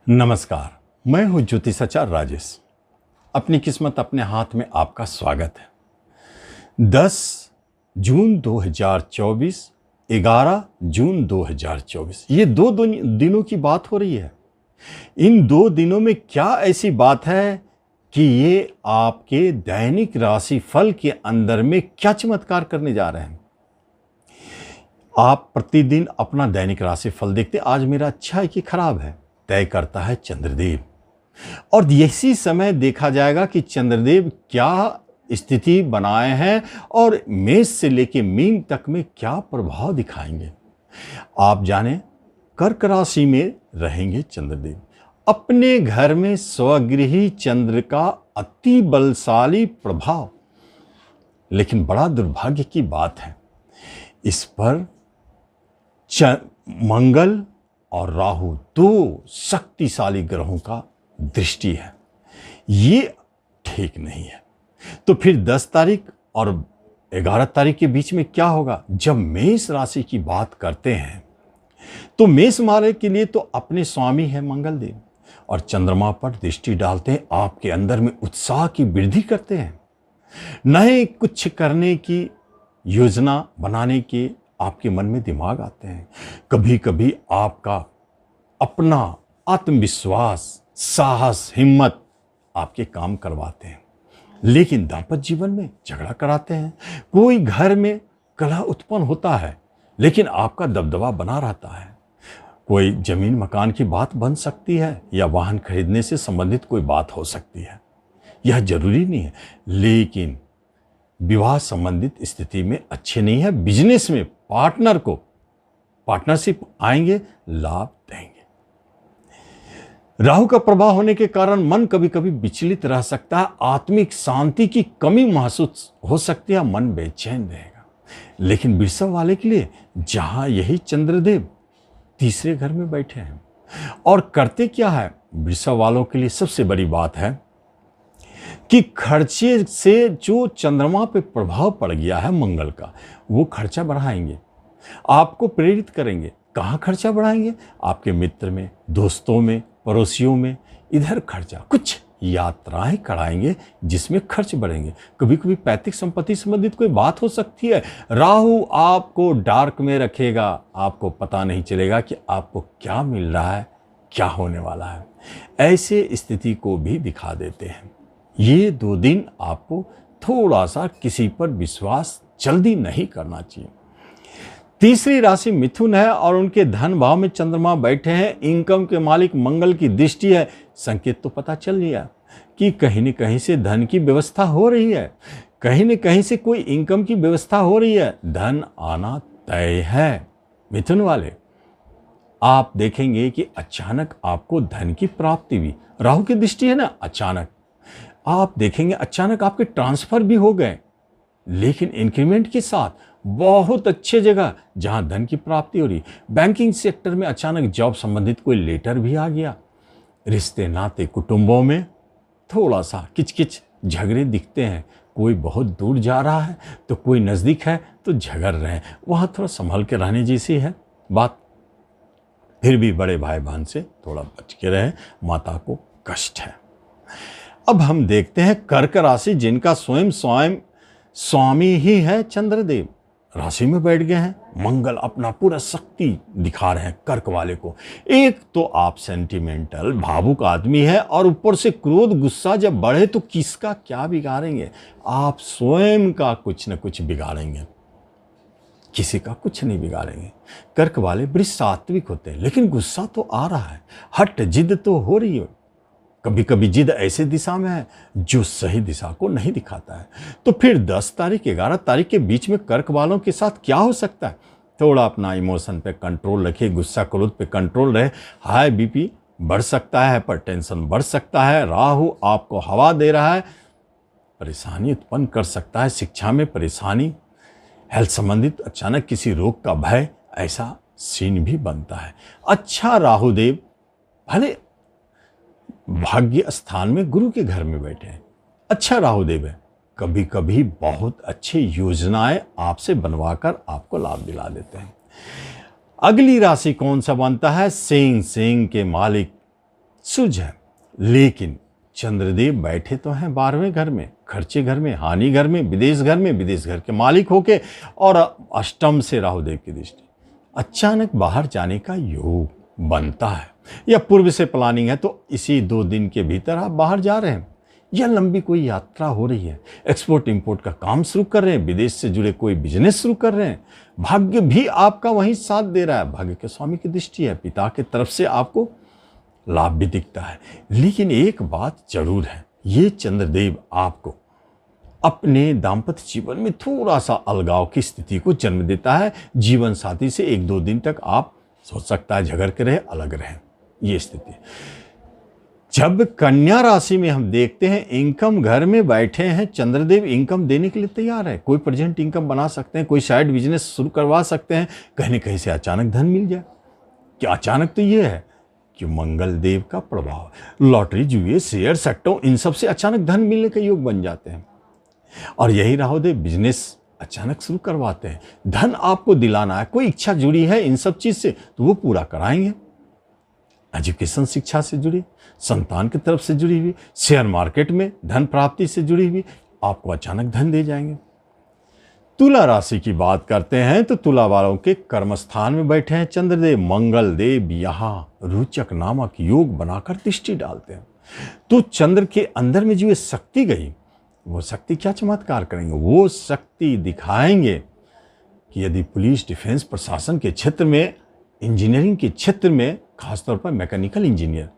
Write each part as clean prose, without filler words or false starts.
नमस्कार। मैं हूं ज्योतिषाचार्य राजेश। अपनी किस्मत अपने हाथ में आपका स्वागत है। 10 जून 2024, 11 जून 2024, ये दो दिनों की बात हो रही है। इन 2 दिनों में क्या ऐसी बात है कि ये आपके दैनिक राशि फल के अंदर में क्या चमत्कार करने जा रहे हैं। आप प्रतिदिन अपना दैनिक राशि फल देखते, आज मेरा अच्छा है कि खराब है, तय करता है चंद्रदेव। और इसी समय देखा जाएगा कि चंद्रदेव क्या स्थिति बनाए हैं और मेष से लेकर मीन तक में क्या प्रभाव दिखाएंगे। आप जाने, कर्क राशि में रहेंगे चंद्रदेव। अपने घर में स्वगृही चंद्र का अति बलशाली प्रभाव, लेकिन बड़ा दुर्भाग्य की बात है, इस पर मंगल और राहु 2 शक्तिशाली ग्रहों का दृष्टि है। ये ठीक नहीं है। तो फिर 10 तारीख और 11 तारीख के बीच में क्या होगा। जब मेष राशि की बात करते हैं तो मेष मारे के लिए तो अपने स्वामी है मंगल देव, और चंद्रमा पर दृष्टि डालते हैं, आपके अंदर में उत्साह की वृद्धि करते हैं, नए कुछ करने की योजना बनाने के आपके मन में दिमाग आते हैं। कभी कभी आपका अपना आत्मविश्वास, साहस, हिम्मत आपके काम करवाते हैं, लेकिन दाम्पत्य जीवन में झगड़ा कराते हैं। कोई घर में कलह उत्पन्न होता है, लेकिन आपका दबदबा बना रहता है। कोई जमीन मकान की बात बन सकती है, या वाहन खरीदने से संबंधित कोई बात हो सकती है। यह जरूरी नहीं है, लेकिन विवाह संबंधित स्थिति में अच्छे नहीं है। बिजनेस में पार्टनर को पार्टनरशिप आएंगे, लाभ देंगे। राहु का प्रभाव होने के कारण मन कभी कभी विचलित रह सकता है, आत्मिक शांति की कमी महसूस हो सकती है, मन बेचैन रहेगा। लेकिन वृषभ वाले के लिए, जहां यही चंद्रदेव तीसरे घर में बैठे हैं और करते क्या है, वृषभ वालों के लिए सबसे बड़ी बात है कि खर्चे से जो चंद्रमा पे प्रभाव पड़ गया है मंगल का, वो खर्चा बढ़ाएंगे, आपको प्रेरित करेंगे। कहाँ खर्चा बढ़ाएंगे? आपके मित्र में, दोस्तों में, पड़ोसियों में। इधर खर्चा, कुछ यात्राएं कराएंगे जिसमें खर्च बढ़ेंगे। कभी कभी पैतृक संपत्ति संबंधित कोई बात हो सकती है। राहु आपको डार्क में रखेगा, आपको पता नहीं चलेगा कि आपको क्या मिल रहा है, क्या होने वाला है। ऐसे स्थिति को भी दिखा देते हैं। ये 2 दिन आपको थोड़ा सा किसी पर विश्वास जल्दी नहीं करना चाहिए। तीसरी राशि मिथुन है और उनके धन भाव में चंद्रमा बैठे हैं। इनकम के मालिक मंगल की दृष्टि है। संकेत तो पता चल गया कि कहीं न कहीं से धन की व्यवस्था हो रही है, कहीं न कहीं से कोई इनकम की व्यवस्था हो रही है। धन आना तय है। मिथुन वाले, आप देखेंगे कि अचानक आपको धन की प्राप्ति भी, राहु की दृष्टि है ना, अचानक आप देखेंगे अचानक आपके ट्रांसफर भी हो गए, लेकिन इंक्रीमेंट के साथ बहुत अच्छे जगह जहां धन की प्राप्ति हो रही। बैंकिंग सेक्टर में अचानक जॉब संबंधित कोई लेटर भी आ गया। रिश्ते नाते कुटुंबों में थोड़ा सा किचकिच झगड़े दिखते हैं। कोई बहुत दूर जा रहा है तो कोई नज़दीक है तो झगड़ रहे हैं, वहाँ थोड़ा संभल के रहने जैसी है बात। फिर भी बड़े भाई बहन से थोड़ा बच के रहें, माता को कष्ट है। अब हम देखते हैं कर्क राशि, जिनका स्वयं स्वामी ही है चंद्रदेव, राशि में बैठ गए हैं। मंगल अपना पूरा शक्ति दिखा रहे हैं कर्क वाले को। एक तो आप सेंटिमेंटल भावुक आदमी है, और ऊपर से क्रोध गुस्सा जब बढ़े तो किसका क्या बिगाड़ेंगे, आप स्वयं का कुछ न कुछ बिगाड़ेंगे, किसी का कुछ नहीं बिगाड़ेंगे। कर्क वाले बड़ी सात्विक होते हैं, लेकिन गुस्सा तो आ रहा है, हट जिद तो हो रही है। कभी कभी जिद ऐसे दिशा में है जो सही दिशा को नहीं दिखाता है। तो फिर 10 तारीख 11 तारीख के बीच में कर्क वालों के साथ क्या हो सकता है। थोड़ा अपना इमोशन पे कंट्रोल रखिए, गुस्सा क्रोध पे कंट्रोल रहे। हाई बीपी बढ़ सकता है, पर टेंशन बढ़ सकता है। राहु आपको हवा दे रहा है, परेशानी उत्पन्न कर सकता है। शिक्षा में परेशानी, हेल्थ संबंधित अचानक किसी रोग का भय, ऐसा सीन भी बनता है। अच्छा राहुदेव भले भाग्य स्थान में गुरु के घर में बैठे हैं, अच्छा राहुदेव है, कभी कभी बहुत अच्छी योजनाएं आपसे बनवाकर आपको लाभ दिला देते हैं। अगली राशि कौन सा बनता है? सिंह। सिंह के मालिक सुलझ है। लेकिन चंद्रदेव बैठे तो हैं 12वें घर में, खर्चे घर में, हानि घर में, विदेश घर में, विदेश घर के मालिक होके, और अष्टम से राहुदेव की दृष्टि। अचानक बाहर जाने का योग बनता है, या पूर्व से प्लानिंग है तो इसी 2 दिन के भीतर आप बाहर जा रहे हैं, या लंबी कोई यात्रा हो रही है, एक्सपोर्ट इंपोर्ट का काम शुरू कर रहे हैं, विदेश से जुड़े कोई बिजनेस शुरू कर रहे हैं। भाग्य भी आपका वहीं साथ दे रहा है, भाग्य के स्वामी की दृष्टि है, पिता की तरफ से आपको लाभ भी दिखता है। लेकिन एक बात जरूर है, ये चंद्रदेव आपको अपने दाम्पत्य जीवन में थोड़ा सा अलगाव की स्थिति को जन्म देता है। जीवन साथी से 1-2 दिन तक आप सोच सकता है झगड़ के रहे, अलग रहे, ये स्थिति। जब कन्या राशि में हम देखते हैं इनकम घर में बैठे हैं चंद्रदेव, इनकम देने के लिए तैयार है। कोई प्रेजेंट इनकम बना सकते हैं, कोई साइड बिजनेस शुरू करवा सकते हैं, कहीं न कहीं से अचानक धन मिल जाए। क्या अचानक तो ये है कि मंगल देव का प्रभाव, लॉटरी, जुए, शेयर, सट्टों, इन सब से अचानक धन मिलने के योग बन जाते हैं। और यही राहुदेव बिजनेस अचानक शुरू करवाते हैं। धन आपको दिलाना है, कोई इच्छा जुड़ी है इन सब चीज से तो वो पूरा कराएंगे। एजुकेशन, शिक्षा से जुड़ी, संतान की तरफ से जुड़ी हुई, शेयर मार्केट में धन प्राप्ति से जुड़ी हुई, आपको अचानक धन दे जाएंगे। तुला राशि की बात करते हैं तो तुला वालों के कर्म स्थान में बैठे हैं चंद्रदेव, मंगल देव यहां रोचक नामक योग बनाकर दृष्टि डालते हैं। तो चंद्र के अंदर में जो ये शक्ति गई, वो शक्ति क्या चमत्कार करेंगे, वो शक्ति दिखाएंगे कि यदि पुलिस, डिफेंस, प्रशासन के क्षेत्र में, इंजीनियरिंग के क्षेत्र में, खासतौर पर मैकेनिकल इंजीनियर,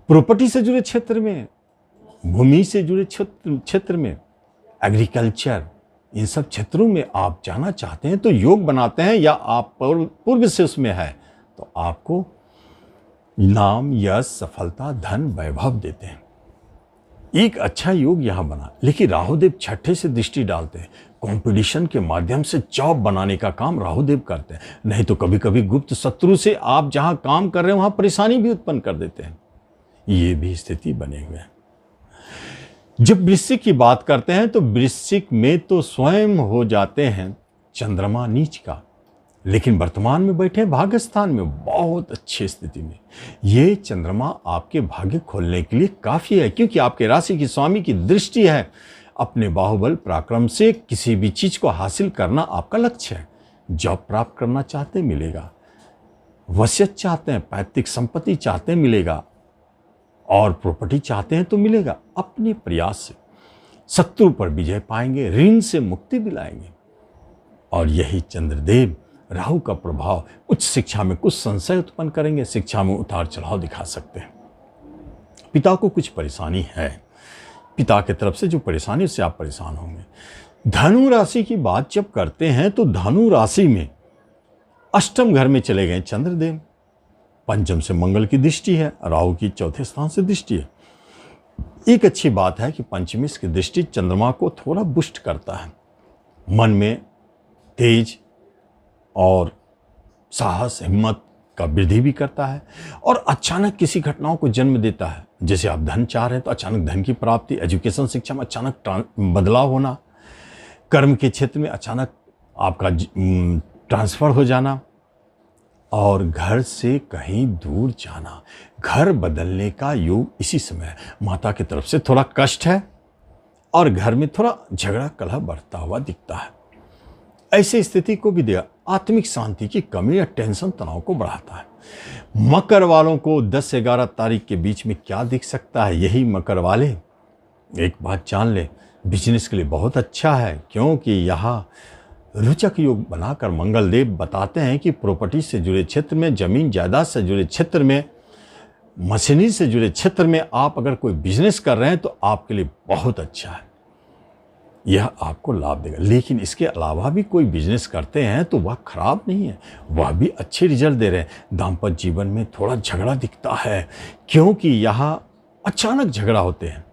प्रॉपर्टी से जुड़े क्षेत्र में, भूमि से जुड़े क्षेत्र में, एग्रीकल्चर, इन सब क्षेत्रों में आप जाना चाहते हैं तो योग बनाते हैं, या आप पूर्व से उसमें है तो आपको नाम, यश, सफलता, धन, वैभव देते हैं। एक अच्छा योग यहां बना। लेकिन राहुदेव छठे से दृष्टि डालते हैं, कंपटीशन के माध्यम से जॉब बनाने का काम राहुदेव करते हैं। नहीं तो कभी कभी गुप्त शत्रु से आप जहां काम कर रहे हैं वहां परेशानी भी उत्पन्न कर देते हैं। ये भी स्थिति बने हुए हैं। जब वृश्चिक की बात करते हैं तो वृश्चिक में तो स्वयं हो जाते हैं चंद्रमा नीच का, लेकिन वर्तमान में बैठे भाग्य स्थान में बहुत अच्छी स्थिति में। ये चंद्रमा आपके भाग्य खोलने के लिए काफी है, क्योंकि आपके राशि की स्वामी की दृष्टि है। अपने बाहुबल पराक्रम से किसी भी चीज को हासिल करना आपका लक्ष्य है। जॉब प्राप्त करना चाहते हैं, मिलेगा। वसीयत चाहते हैं, पैतृक संपत्ति चाहते हैं, मिलेगा। और प्रॉपर्टी चाहते हैं तो मिलेगा। अपने प्रयास से शत्रु पर विजय पाएंगे, ऋण से मुक्ति दिलाएंगे। और यही चंद्रदेव राहु का प्रभाव उच्च शिक्षा में कुछ संशय उत्पन्न करेंगे, शिक्षा में उतार चढ़ाव दिखा सकते हैं। पिता को कुछ परेशानी है, पिता की तरफ से जो परेशानी, उससे आप परेशान होंगे। धनु राशि की बात जब करते हैं तो धनु राशि में अष्टम घर में चले गए चंद्रदेव, पंचम से मंगल की दृष्टि है, राहु की चौथे स्थान से दृष्टि है। एक अच्छी बात है कि पंचमी की दृष्टि चंद्रमा को थोड़ा बुस्ट करता है, मन में तेज और साहस, हिम्मत का वृद्धि भी करता है, और अचानक किसी घटनाओं को जन्म देता है। जैसे आप धन चाह रहे हैं तो अचानक धन की प्राप्ति, एजुकेशन, शिक्षा में अचानक बदलाव होना, कर्म के क्षेत्र में अचानक आपका ट्रांसफर हो जाना, और घर से कहीं दूर जाना, घर बदलने का योग इसी समय है। माता की तरफ से थोड़ा कष्ट है और घर में थोड़ा झगड़ा कलह बढ़ता हुआ दिखता है। ऐसी स्थिति को भी दिया आत्मिक शांति की कमी या टेंशन तनाव को बढ़ाता है। मकर वालों को 10 से 11 तारीख के बीच में क्या दिख सकता है, यही मकर वाले एक बात जान ले, बिजनेस के लिए बहुत अच्छा है, क्योंकि यहाँ रोचक योग बनाकर मंगल देव बताते हैं कि प्रॉपर्टी से जुड़े क्षेत्र में, जमीन जायदाद से जुड़े क्षेत्र में, मशीनरी से जुड़े क्षेत्र में आप अगर कोई बिजनेस कर रहे हैं तो आपके लिए बहुत अच्छा है, यह आपको लाभ देगा। लेकिन इसके अलावा भी कोई बिजनेस करते हैं तो वह खराब नहीं है, वह भी अच्छे रिजल्ट दे रहे हैं। दाम्पत्य जीवन में थोड़ा झगड़ा दिखता है, क्योंकि यहाँ अचानक झगड़ा होते हैं,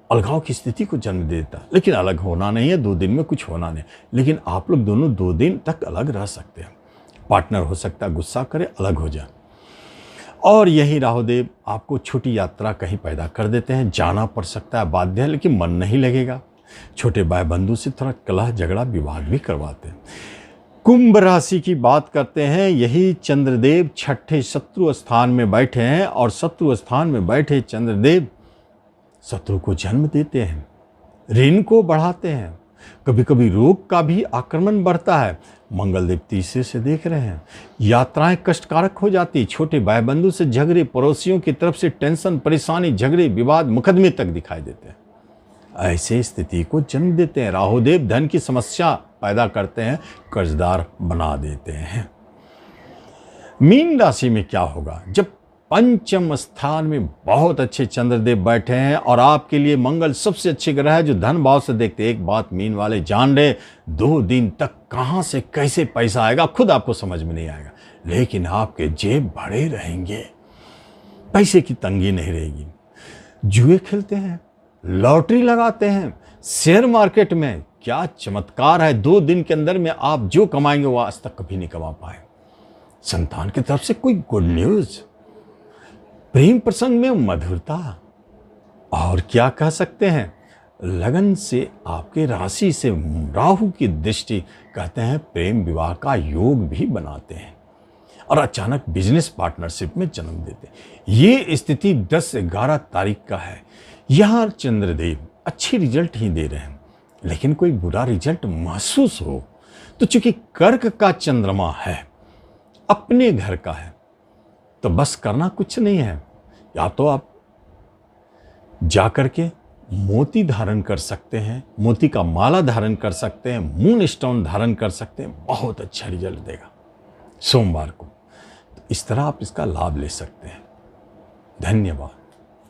अलगाव की स्थिति को जन्म देता है। लेकिन अलग होना नहीं है, 2 दिन में कुछ होना नहीं, लेकिन आप लोग दोनों 2 दिन तक अलग रह सकते हैं। पार्टनर हो सकता है गुस्सा करे, अलग हो जाए। और यही राहुदेव आपको छोटी यात्रा कहीं पैदा कर देते हैं, जाना पड़ सकता है, बाध्य है, लेकिन मन नहीं लगेगा। छोटे भाई बंधु से थोड़ा कलह, झगड़ा, विवाद भी करवाते हैं। कुंभ राशि की बात करते हैं। यही चंद्रदेव छठे शत्रु स्थान में बैठे हैं और शत्रु स्थान में बैठे चंद्रदेव शत्रु को जन्म देते हैं, ऋण को बढ़ाते हैं, कभी कभी रोग का भी आक्रमण बढ़ता है। मंगलदेव तीसरे से देख रहे हैं, यात्राएं कष्टकारक हो जाती, छोटे भाई बंधु से झगड़े, पड़ोसियों की तरफ से टेंशन, परेशानी, झगड़े, विवाद, मुकदमे तक दिखाई देते हैं। ऐसे स्थिति को जन्म देते हैं। राहुदेव धन की समस्या पैदा करते हैं, कर्जदार बना देते हैं। मीन राशि में क्या होगा? जब पंचम स्थान में बहुत अच्छे चंद्रदेव बैठे हैं और आपके लिए मंगल सबसे अच्छे ग्रह है जो धन भाव से देखते हैं। एक बात मीन वाले जान रहे, 2 दिन तक कहां से कैसे पैसा आएगा खुद आपको समझ में नहीं आएगा, लेकिन आपके जेब भरे रहेंगे, पैसे की तंगी नहीं रहेगी। जुए खेलते हैं, लॉटरी लगाते हैं, शेयर मार्केट में क्या चमत्कार है, 2 दिन के अंदर में आप जो कमाएंगे वो आज तक कभी नहीं कमा पाए। संतान की तरफ से कोई गुड न्यूज, प्रेम प्रसंग में मधुरता, और क्या कह सकते हैं, लगन से आपके राशि से राहु की दृष्टि कहते हैं प्रेम विवाह का योग भी बनाते हैं और अचानक बिजनेस पार्टनरशिप में जन्म देते हैं। ये स्थिति 10-11 तारीख का है। यहाँ चंद्रदेव अच्छी रिजल्ट ही दे रहे हैं, लेकिन कोई बुरा रिजल्ट महसूस हो तो चूंकि कर्क का चंद्रमा है, अपने घर का है, तो बस करना कुछ नहीं है। या तो आप जाकर के मोती धारण कर सकते हैं, मोती का माला धारण कर सकते हैं, मून स्टोन धारण कर सकते हैं, बहुत अच्छा रिजल्ट देगा सोमवार को। तो इस तरह आप इसका लाभ ले सकते हैं। धन्यवाद।